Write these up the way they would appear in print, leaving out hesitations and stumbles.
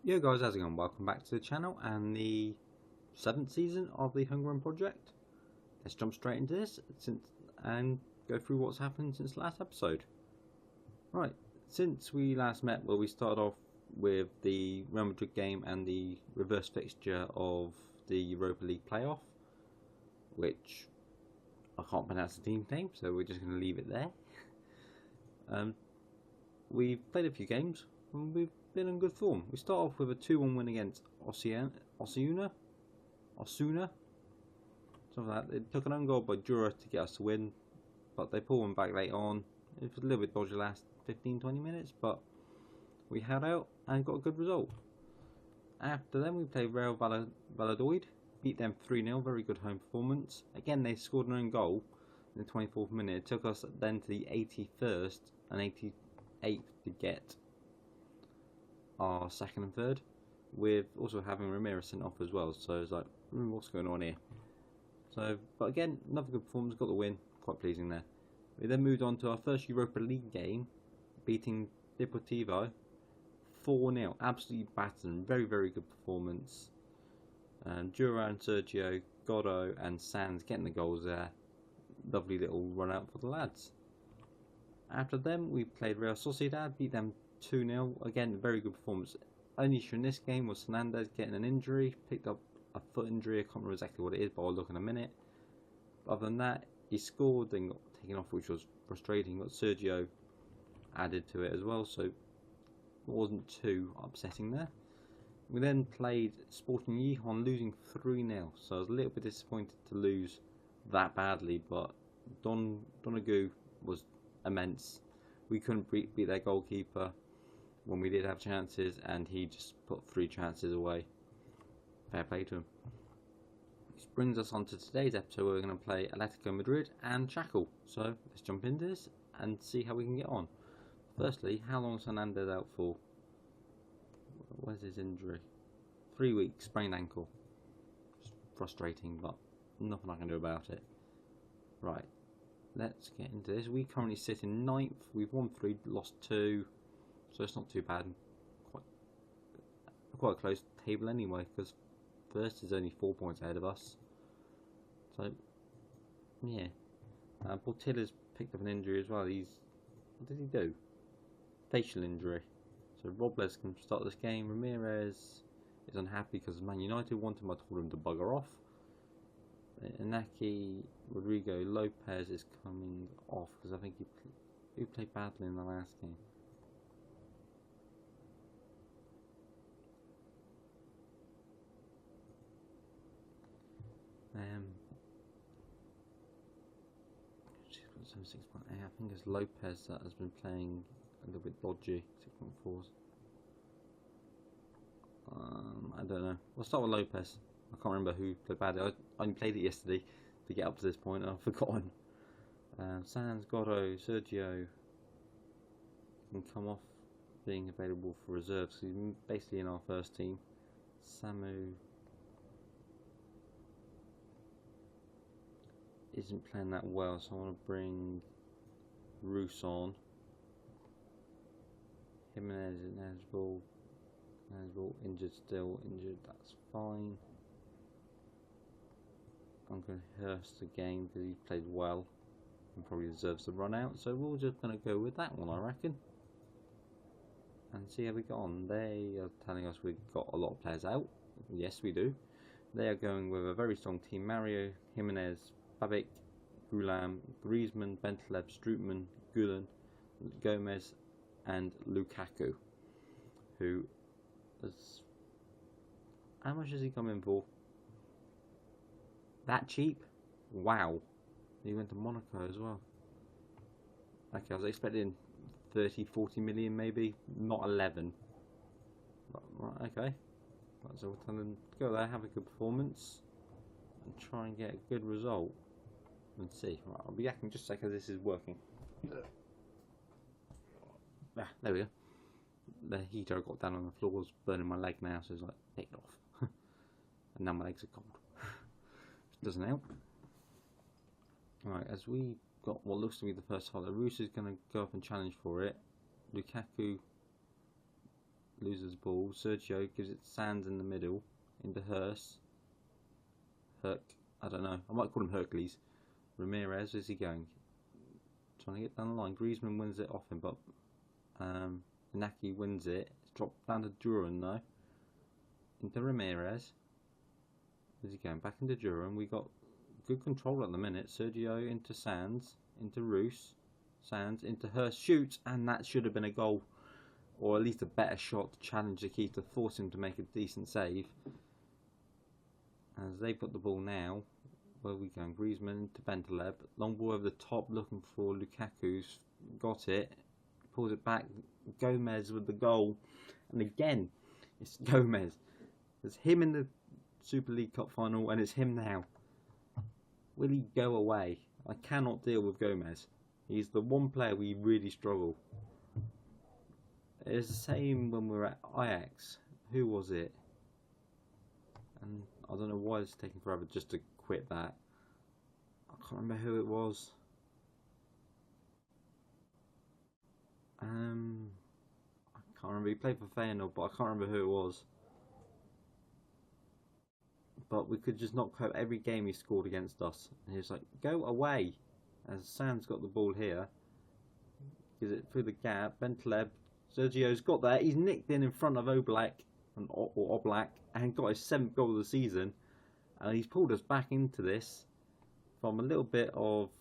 Yo guys, how's it going? Welcome back to the channel and the 7th season of the Homegrown project. Let's jump straight into this and go through what's happened since the last episode. Right, since we last met, well, we started off with the Real Madrid game and the reverse fixture of the Europa League playoff, which I can't pronounce the team's name, so we're just going to leave it there. We've played a few games and we've been in good form. We start off with a 2-1 win against Osuna, something like that. They took an own goal by Jura to get us to win, but they pulled one back late on. It was a little bit dodgy the last 15-20 minutes, but we held out and got a good result. After then, we played Real Valladolid, beat them 3-0, very good home performance. Again, they scored an own goal in the 24th minute. It took us then to the 81st and 88th to get our second and third, with also having Ramirez sent off as well. So it's like, what's going on here? So, but again, another good performance, got the win, quite pleasing there. We then moved on to our first Europa League game, beating Deportivo 4-0, absolutely battered, very good performance. Duran, Sergio, Godot and Sands getting the goals there. Lovely little run out for the lads. After them, we played Real Sociedad, beat them 2-0. Again, very good performance. Only issue in this game was Fernandez getting an injury, picked up a foot injury. I can't remember exactly what it is, but I'll look in a minute. But other than that, he scored, then got taken off, which was frustrating. Got Sergio added to it as well, so it wasn't too upsetting there. We then played Sporting Gijon, losing 3-0. So I was a little bit disappointed to lose that badly, but Donagu was immense. We couldn't beat their goalkeeper when we did have chances, and he just put 3 chances away. Fair play to him. This brings us on to today's episode, where we're going to play Atletico Madrid and Schalke. So let's jump into this and see how we can get on. Firstly, how long is Fernandez out for? Where's his injury? 3 weeks, sprained ankle. It's frustrating, but nothing I can do about it. Right, let's get into this. We currently sit in 9th. We've won 3, lost 2, so it's not too bad. Quite a close table anyway, because first is only 4 points ahead of us. So yeah, Portilla's picked up an injury as well. What did he do? Facial injury. So Robles can start this game. Ramirez is unhappy because Man United want him. I told him to bugger off. Inaki, Rodrigo, Lopez is coming off because I think he played badly in the last game. I think it's Lopez that has been playing a little bit dodgy. 6.4s. I don't know. We'll start with Lopez. I can't remember who played badly. I only played it yesterday to get up to this point, and I've forgotten. Sands, Godot, Sergio can come off being available for reserves. He's basically in our first team. Samu isn't playing that well, so I want to bring Roos on. Jimenez is ineligible. Injured, that's fine. I'm going to Hurst again because he played well and probably deserves the run out, so we're just going to go with that one, I reckon, and see how we get on. They are telling us we've got a lot of players out. Yes, we do. They are going with a very strong team: Mario, Jimenez, Babic, Gulam, Griezmann, Bentaleb, Strootman, Gulen, Gomez and Lukaku, who is... How much has he come in for? That cheap? Wow. He went to Monaco as well. Okay, I was expecting 30-40 million maybe, not 11. But, right, okay. Right, so we'll tell them to go there, have a good performance, and try and get a good result. And see. Right, I'll be back in just a second. This is working. There we go. The heater got down on the floor, was burning my leg now, so it's like, take it off. And now my legs are cold. Which doesn't help. Right, as we got what looks to be the first highlight, Roos is going to go up and challenge for it. Lukaku loses the ball. Sergio gives it to Sands in the middle, into Hurst. I don't know. I might call him Hercules. Ramirez, where's he going? Trying to get down the line. Griezmann wins it off him, but Inaki wins it. It's dropped down to Duran though. Into Ramirez. Where's he going? Back into Duran. We got good control at the minute. Sergio into Sands, into Roos. Sands into Hurst, shoots, and that should have been a goal, or at least a better shot to challenge the keeper, to force him to make a decent save. As they put the ball now, where are we going? Griezmann into Bentaleb, long ball over the top, looking for Lukaku's got it, pulls it back. Gomez with the goal, and again, it's Gomez. It's him in the Super League Cup final, and it's him now. Will he go away? I cannot deal with Gomez. He's the one player we really struggle. It's the same when we were at Ajax. Who was it? And I don't know why it's taking forever just to quit that. I can't remember who it was. I can't remember. He played for Feyenoord, but I can't remember who it was. But we could just not cope. Every game he scored against us, and he was like, "Go away." As Sam's got the ball here, gives it through the gap. Bentaleb, Sergio's got there. He's nicked in front of Oblak or Oblak, and got his 7th goal of the season. And he's pulled us back into this from a little bit of,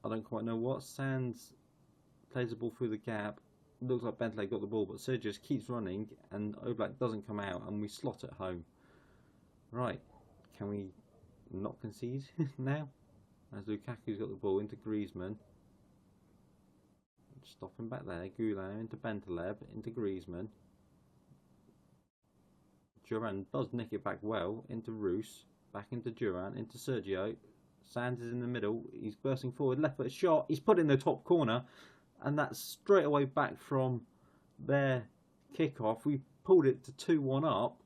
I don't quite know what. Sands plays the ball through the gap. Looks like Bentaleb got the ball, but Sergio just keeps running, and Oblak doesn't come out, and we slot it home. Right, can we not concede now? As Lukaku's got the ball into Griezmann. Stop him back there. Goulart into Bentaleb, into Griezmann. Duran does nick it back well, into Roos. Back into Duran, into Sergio. Sands is in the middle. He's bursting forward. Left foot shot. He's put it in the top corner. And that's straight away back from their kick-off. We pulled it to 2-1 up.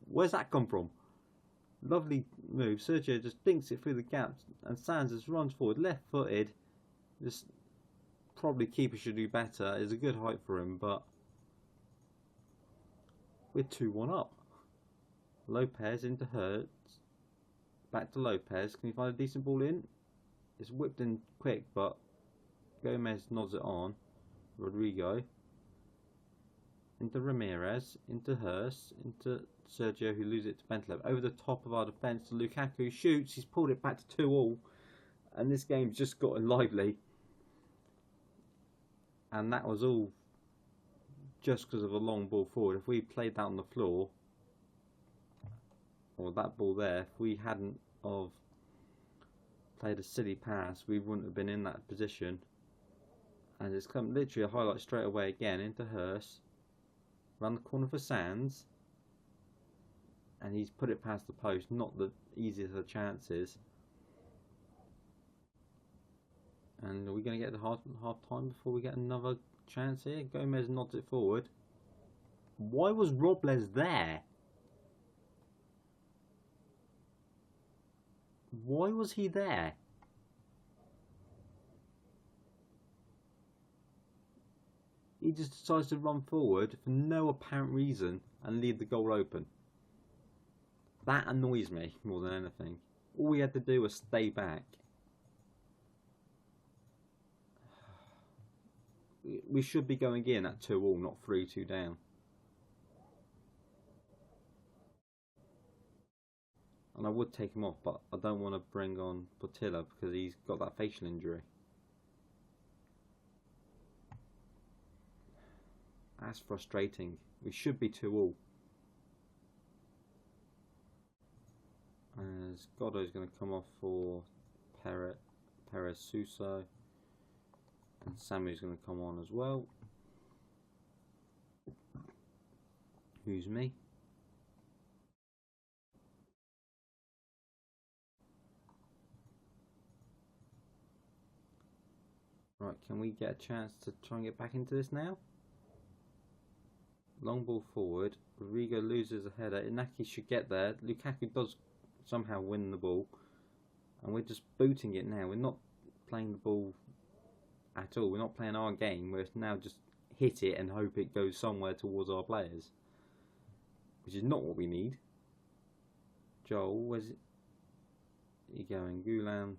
Where's that come from? Lovely move. Sergio just dinks it through the gaps, and Sands just runs forward, left-footed. Just probably keeper should do better. It's a good height for him, but we're 2-1 up. Lopez into Hertz. Back to Lopez. Can he find a decent ball in? It's whipped in quick, but Gomez nods it on. Rodrigo. Into Ramirez. Into Hurst. Into Sergio, who loses it to Bentaleb. Over the top of our defence to Lukaku. Shoots. He's pulled it back to 2-2. And this game's just gotten lively. And that was all just because of a long ball forward. If we played that on the floor, or that ball there, if we hadn't of played a silly pass, we wouldn't have been in that position. And it's come literally a highlight straight away again into Hurst. Round the corner for Sands. And he's put it past the post. Not the easiest of chances. And are we going to get the half time before we get another chance here? Gomez nods it forward. Why was Robles there? Why was he there? He just decides to run forward for no apparent reason and leave the goal open. That annoys me more than anything. All we had to do was stay back. We should be going in at 2-2, not 3-2 down. And I would take him off, but I don't want to bring on Portilla because he's got that facial injury. That's frustrating. We should be 2-2. As Goddo's going to come off for Perez Suso. And Samu's going to come on as well. Who's me? Right, can we get a chance to try and get back into this now? Long ball forward. Rodrigo loses a header. Inaki should get there. Lukaku does somehow win the ball. And we're just booting it now. We're not playing the ball at all. We're not playing our game. We're now just hit it and hope it goes somewhere towards our players, which is not what we need. Joel, where's it? You going? Gulan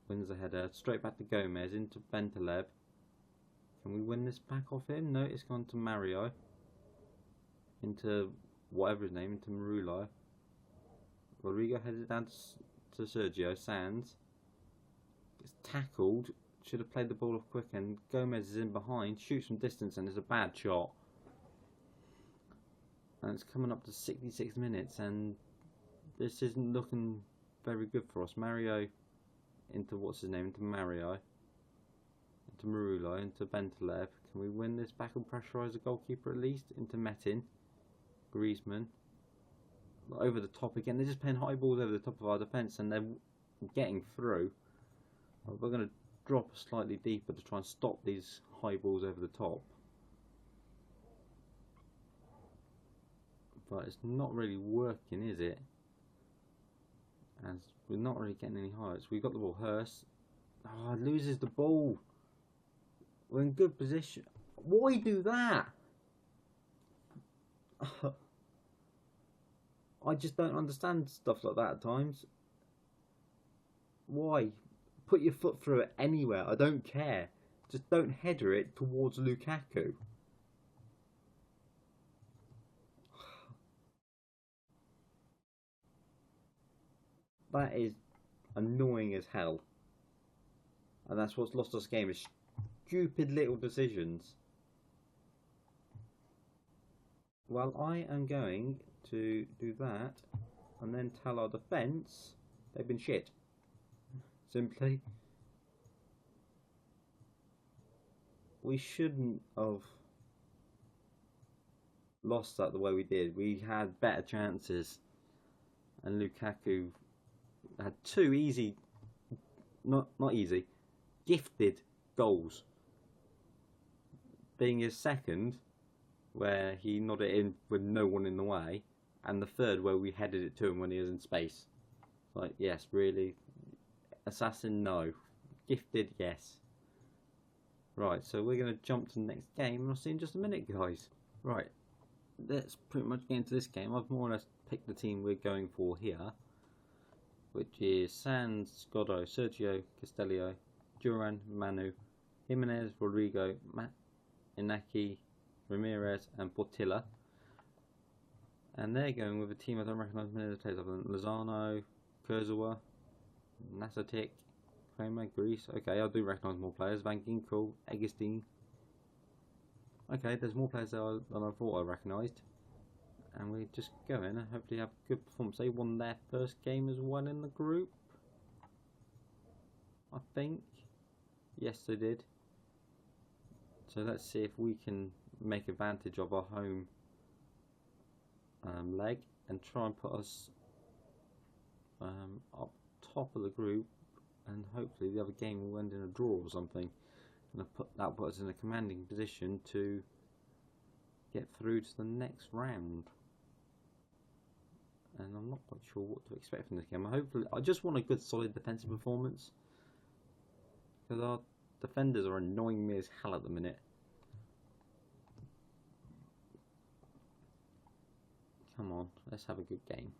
wins the header. Straight back to Gomez into Bentaleb. Can we win this back off him? No, it's gone to Mario. Into whatever his name, into Marullo. Rodrigo headed down to Sergio Sands. Gets tackled. Should have played the ball off quick, and Gomez is in behind. Shoots from distance, and it's a bad shot. And it's coming up to 66 minutes, and this isn't looking very good for us. Mario into what's his name? Into Mario. Into Marullo. Into Bentaleb. Can we win this back and pressurise the goalkeeper at least? Into Metin. Griezmann. Over the top again. They're just playing high balls over the top of our defence, and they're getting through. We're going to drop slightly deeper to try and stop these high balls over the top. But it's not really working, is it? As we're not really getting any highlights. We've got the ball. Hurst. Oh, loses the ball. We're in good position. Why do that? I just don't understand stuff like that at times. Why? Put your foot through it anywhere. I don't care. Just don't header it towards Lukaku. That is annoying as hell. And that's what's lost us game, is stupid little decisions. Well, I am going to do that and then tell our defence they've been shit. Simply. We shouldn't have lost that the way we did. We had better chances, and Lukaku had two easy, not easy, gifted goals. Being his second, where he nodded it in with no one in the way, and the third where we headed it to him when he was in space. Like, yes, really. Assassin, no. Gifted, yes. Right, so we're going to jump to the next game, and I'll see you in just a minute, guys. Right, let's pretty much get into this game. I've more or less picked the team we're going for here, which is Sands, Godot, Sergio, Castellio, Duran, Manu, Jimenez, Rodrigo, Inaki, Ramirez, and Portilla. And they're going with a team I don't recognise many of the players other than Lozano, Kurzawa, Nasatic, Kramer, Greece. Okay, I do recognise more players. Van Ginkel, Egestein. Okay, there's more players there than I thought I recognised. And we just go in and hopefully have a good performance. They won their first game as well in the group, I think. Yes, they did. So let's see if we can make advantage of our home leg and try and put us up top of the group, and hopefully the other game will end in a draw or something, and that put us in a commanding position to get through to the next round. And I'm not quite sure what to expect from this game. Hopefully, I just want a good solid defensive performance, because our defenders are annoying me as hell at the minute. Come on, let's have a good game.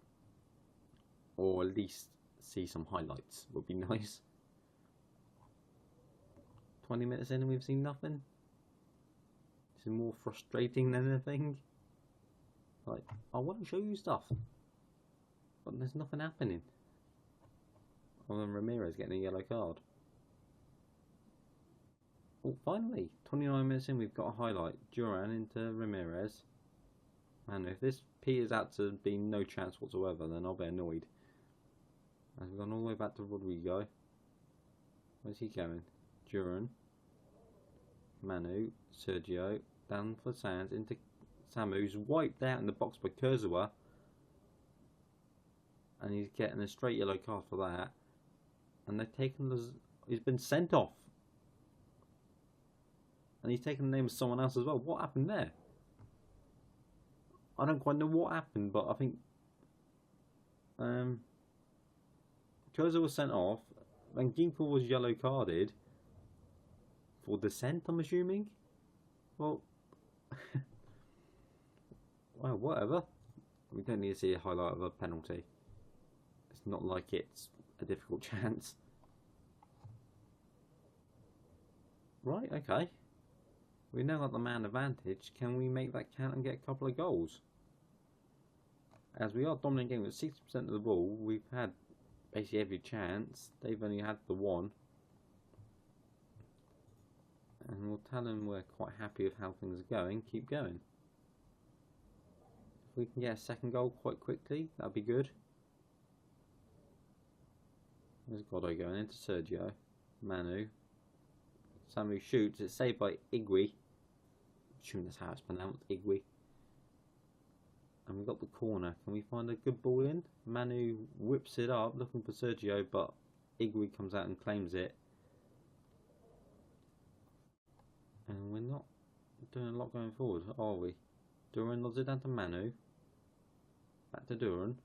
Or at least see some highlights would be nice. 20 minutes in and we've seen nothing. This is more frustrating than anything. Like, I want to show you stuff, but there's nothing happening. Other than Ramirez getting a yellow card. Oh, finally, 29 minutes in, we've got a highlight. Duran into Ramirez. And if this peters out to be no chance whatsoever, then I'll be annoyed. And we've gone all the way back to Rodrigo. Where's he going? Duran. Manu. Sergio. Down for Sands. Into Samu, who's wiped out in the box by Kurzawa. And he's getting a straight yellow card for that. And they've taken he's been sent off. And he's taken the name of someone else as well. What happened there? I don't quite know what happened, but I think Kurzawa was sent off. Van Ginkel was yellow carded for dissent, I'm assuming. Well, Well, whatever. We don't need to see a highlight of a penalty. It's not like it's a difficult chance. Right, okay. We now got the man advantage. Can we make that count and get a couple of goals? As we are dominating with 60% of the ball, we've had basically every chance. They've only had the one. And we'll tell them we're quite happy with how things are going. Keep going. If we can get a second goal quite quickly, that'd be good. There's Godo going into Sergio. Manu. Samu shoots. It's saved by Igui. Assuming that's how it's pronounced. Igui. And we've got the corner. Can we find a good ball in? Manu whips it up looking for Sergio, but Igui comes out and claims it. And we're not doing a lot going forward, are we? Duran nods it down to Manu. Back to Duran.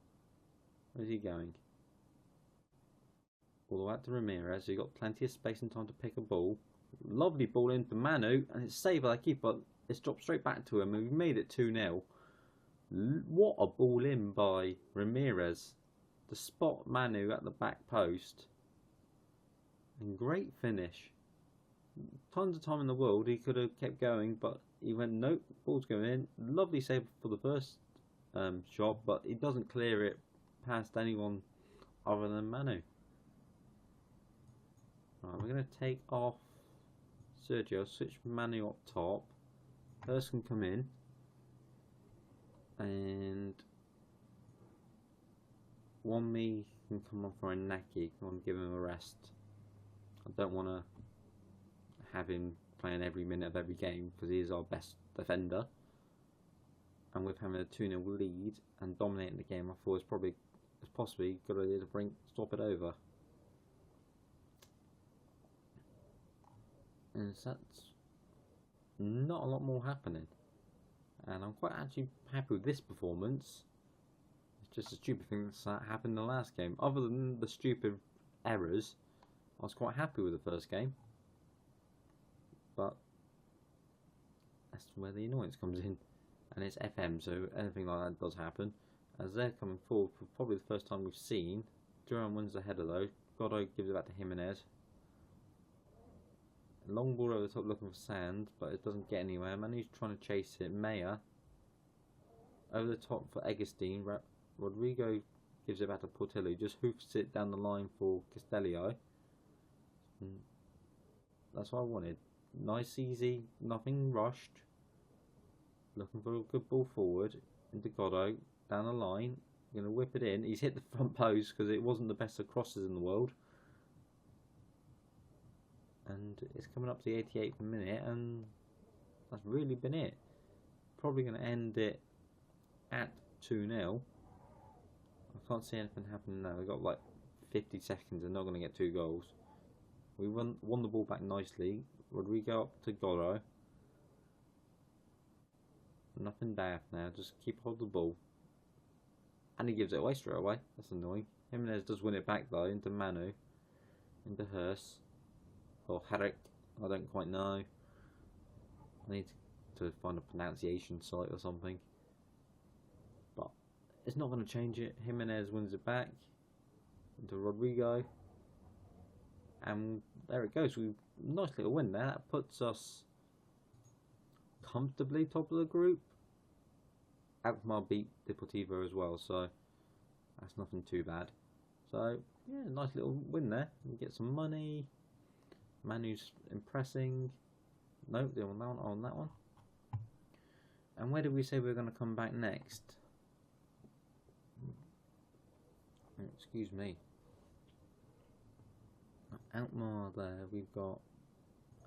Where's he going? All the way out to Ramirez. So you've got plenty of space and time to pick a ball. Lovely ball into Manu, and it's saved by the keeper. It's dropped straight back to him, and we've made it 2-0. What a ball in by Ramirez to spot Manu at the back post. And great finish. Tons of time in the world, he could have kept going, but he went, nope, ball's going in. Lovely save for the first shot, but he doesn't clear it past anyone other than Manu. Right, we're going to take off Sergio, switch Manu up top. Hurst can come in. And Wanmi can come on for a Naki. I want to give him a rest. I don't want to have him playing every minute of every game because he is our best defender. And with having a 2-0 lead and dominating the game, I thought it's possibly a good idea to stop it over. And that's not a lot more happening. And I'm quite actually happy with this performance. It's just a stupid thing that happened in the last game. Other than the stupid errors, I was quite happy with the first game. But that's where the annoyance comes in. And it's FM, so anything like that does happen. As they're coming forward for probably the first time we've seen. Duran wins the header though. Godo gives it back to Jimenez. Long ball over the top looking for Sand, but it doesn't get anywhere. Manu's trying to chase it. Maya over the top for Eggerstein. Rodrigo gives it back to Portillo. Just hoofs it down the line for Castellio. That's what I wanted. Nice, easy, nothing rushed. Looking for a good ball forward into Godo. Down the line. Going to whip it in. He's hit the front post because it wasn't the best of crosses in the world. And it's coming up to the 88th minute, and that's really been it. Probably going to end it at 2-0. I can't see anything happening now. We've got like 50 seconds and not going to get 2 goals. We won the ball back nicely. Rodrigo up to Goro. Nothing daft now. Just keep hold of the ball. And he gives it away straight away. That's annoying. Jimenez does win it back though into Manu. Into Hurst. Or Herrick, I don't quite know. I need to find a pronunciation site or something. But it's not going to change it. Jimenez wins it back into Rodrigo. And there it goes. Nice little win there. That puts us comfortably top of the group. Alkmaar beat Deportivo as well, so that's nothing too bad. So, yeah, nice little win there. We get some money. Manu's impressing. Nope, they're on that one. And where did we say we were going to come back next? Excuse me. Alkmaar there. We've got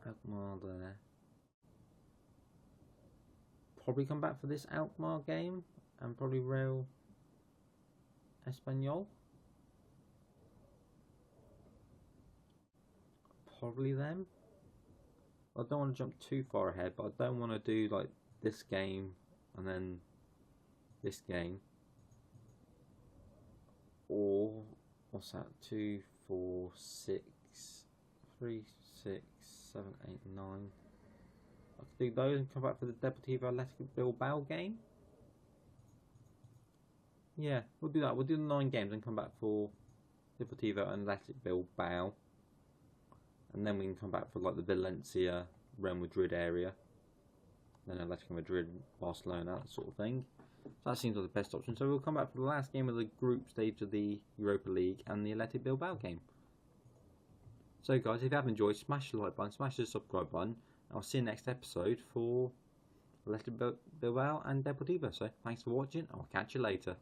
Alkmaar there. Probably come back for this Alkmaar game. And probably Real Espanyol. Probably them. I don't want to jump too far ahead, but I don't want to do like this game and then this game. Or what's that? 2, 4, 6, 3, 6, 7, 8, 9. I could do those and come back for the Deportivo Atletico Bilbao game. Yeah, we'll do that. We'll do the 9 games and come back for Deportivo and Athletic Bilbao. And then we can come back for like the Valencia, Real Madrid area. Then Atletico Madrid, Barcelona, that sort of thing. So that seems like the best option. So we'll come back for the last game of the group stage of the Europa League and the Athletic Bilbao game. So guys, if you have enjoyed, smash the like button, smash the subscribe button. I'll see you next episode for Athletic Bilbao and Deportivo. So thanks for watching. I'll catch you later.